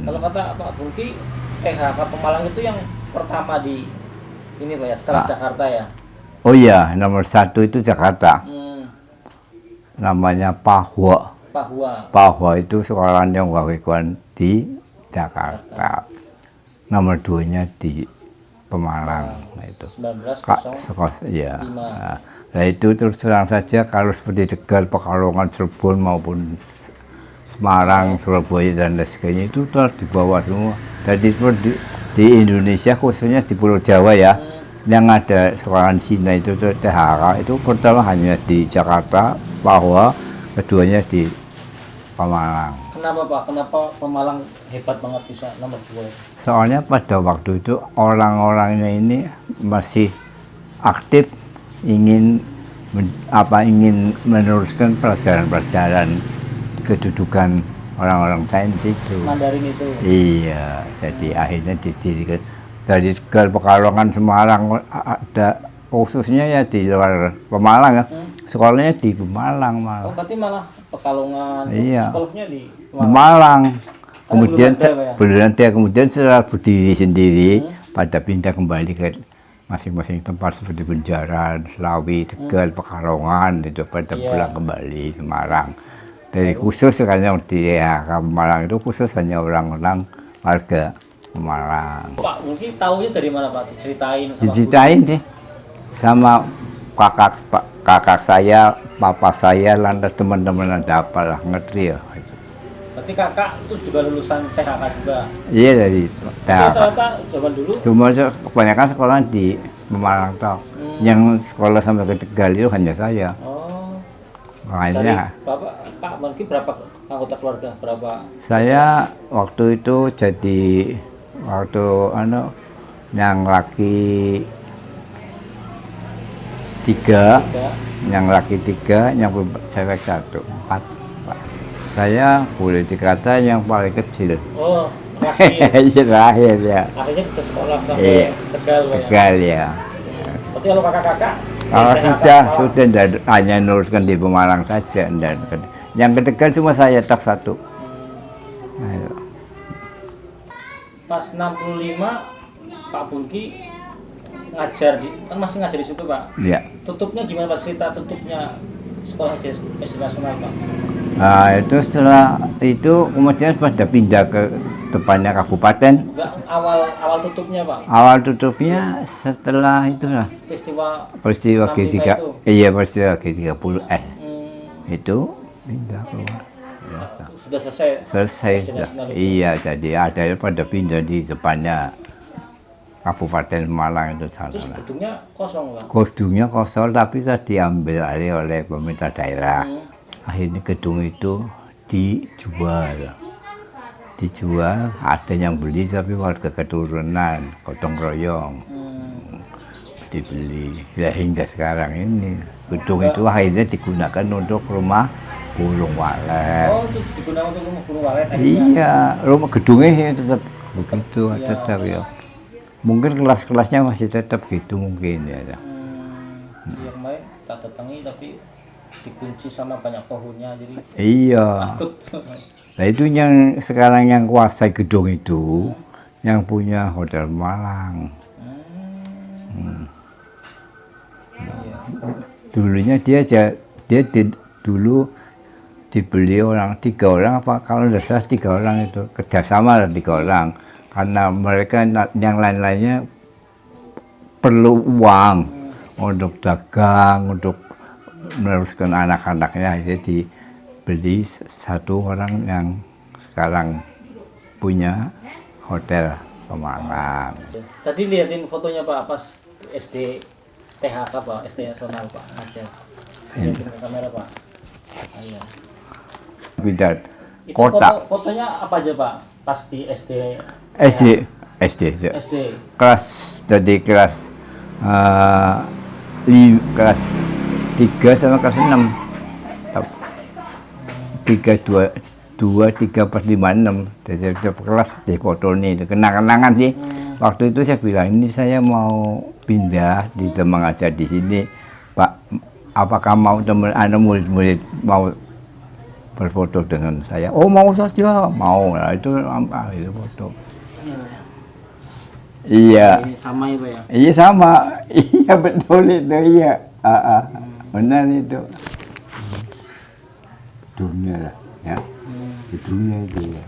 Kalau kata Pak Bungki, THK Pemalang itu yang pertama di ini Pak ya, setelah Jakarta ya. Oh iya, nomor 1 itu Jakarta. Namanya Pahwa. Pahwa. Pahwa itu sekolah yang wawikuan di Jakarta. Nomor 2-nya di Pemalang. Nah, itu. 1905. Iya. Nah, itu terus terang saja kalau seperti Tegal, Pekalongan, Cirebon maupun Semarang, Surabaya dan lain sebagainya itu telah dibawa semua. Jadi di Indonesia khususnya di Pulau Jawa ya, yang ada sekolahan Cina itu THK itu pertama hanya di Jakarta, bahwa keduanya di Pemalang. Kenapa Pak? Kenapa Pemalang hebat banget bisa nomor 2? Soalnya pada waktu itu orang-orangnya ini masih aktif ingin meneruskan pelajaran-pelajaran kedudukan orang-orang Chinese itu. Mandarin itu. Iya, jadi akhirnya didirikan dari Tegal, Pekalongan, Semarang, ada khususnya ya di luar Pemalang ya. Sekolahnya di Pemalang malah. Oh, berarti malah Pekalongan. Iya. Sekolahnya di Pemalang. Kemudian kemudian setelah berdiri sendiri pada pindah kembali ke masing-masing tempat seperti Benjaran, Selawi, Tegal, Pekalongan itu pada pulang kembali Semarang. Dari khusus karena di Pemalang itu khusus hanya orang-orang warga Pemalang. Pak, mungkin tahunya dari mana Pak? Diceritain deh sama kakak saya, papa saya, lantas teman-teman ada apalah ngerti ya. Berarti kakak itu juga lulusan THK juga? Iya dari THK. Rata-rata zaman dulu? Cuma kebanyakan sekolah di Pemalang toh. Yang sekolah sampai ke Tegal itu hanya saya. Oh. Makanya. Pak Bungki berapa anggota keluarga? Berapa? Saya waktu itu jadi yang laki 3, yang laki 3, yang cewek 1, 4. Saya boleh dikata yang paling kecil. Oh, terakhir ya. Akhirnya bisa sekolah sampai Tegal ya. Berarti kalau kakak-kakak? Kalau sudah hanya nuruskan di Pemalang saja. Yang ke Tegal cuma saya tak 1. Nah, pas 65 Pak Bungki ngajar kan masih ngajar di situ Pak? Iya. Tutupnya gimana Pak? Cerita tutupnya sekolah SD nasional Pak? Nah itu setelah itu kemudian pada pindah ke depannya kabupaten. Enggak, awal tutupnya Pak? Awal tutupnya setelah itulah peristiwa G3 itu. Iya, peristiwa G30S itu pindah keluar. Sudah selesai sudah. Iya, jadi ada pada pindah di depannya Kabupaten Malang itu sana. Terus gedungnya kosong Pak? Gedungnya kosong tapi sudah diambil alih oleh pemerintah daerah. Akhirnya gedung itu dijual, ada yang beli tapi warga keturunan gotong royong dibeli. Ya, hingga sekarang ini gedung itu akhirnya digunakan untuk rumah burung walet. Oh, itu digunakan untuk rumah burung walet? Iya, rumah gedungnya tetap begitu, tetap ya. Mungkin kelas-kelasnya masih tetap gitu mungkin ya. Yang main tak datangi tapi dikunci sama banyak pohonnya jadi iya takut. Nah itu yang sekarang yang kuasai gedung itu yang punya Hotel Malang. Dulunya dia dulu dibeli 3 orang apa kalau tidak salah 3 orang itu kerjasama 3 orang karena mereka yang lain-lainnya perlu uang untuk dagang, untuk meneruskan anak-anaknya. Jadi dibeli 1 orang yang sekarang punya Hotel Pemalang. Tadi lihatin fotonya Pak pas SD THK Pak, SD nasional Pak aja. Lihatin ke kamera Pak. Ayo. Bidar kota. Fotonya apa aja Pak? Pas di SD. Kelas jadi kelas 3 sama kelas 6. 3, 4, 5, 6. Jadi kelas di foto ini kenang-kenangan sih. Waktu itu saya bilang ini saya mau pindah di mengajar di sini Pak, apakah mau murid-murid mau berfoto dengan saya. Oh mau saja, mau lah itu itu foto. Iya, Ini sama ya Pak ya? iya sama, iya betul itu iya, benar itu. Dunia lah, ya, di dunia itu ya.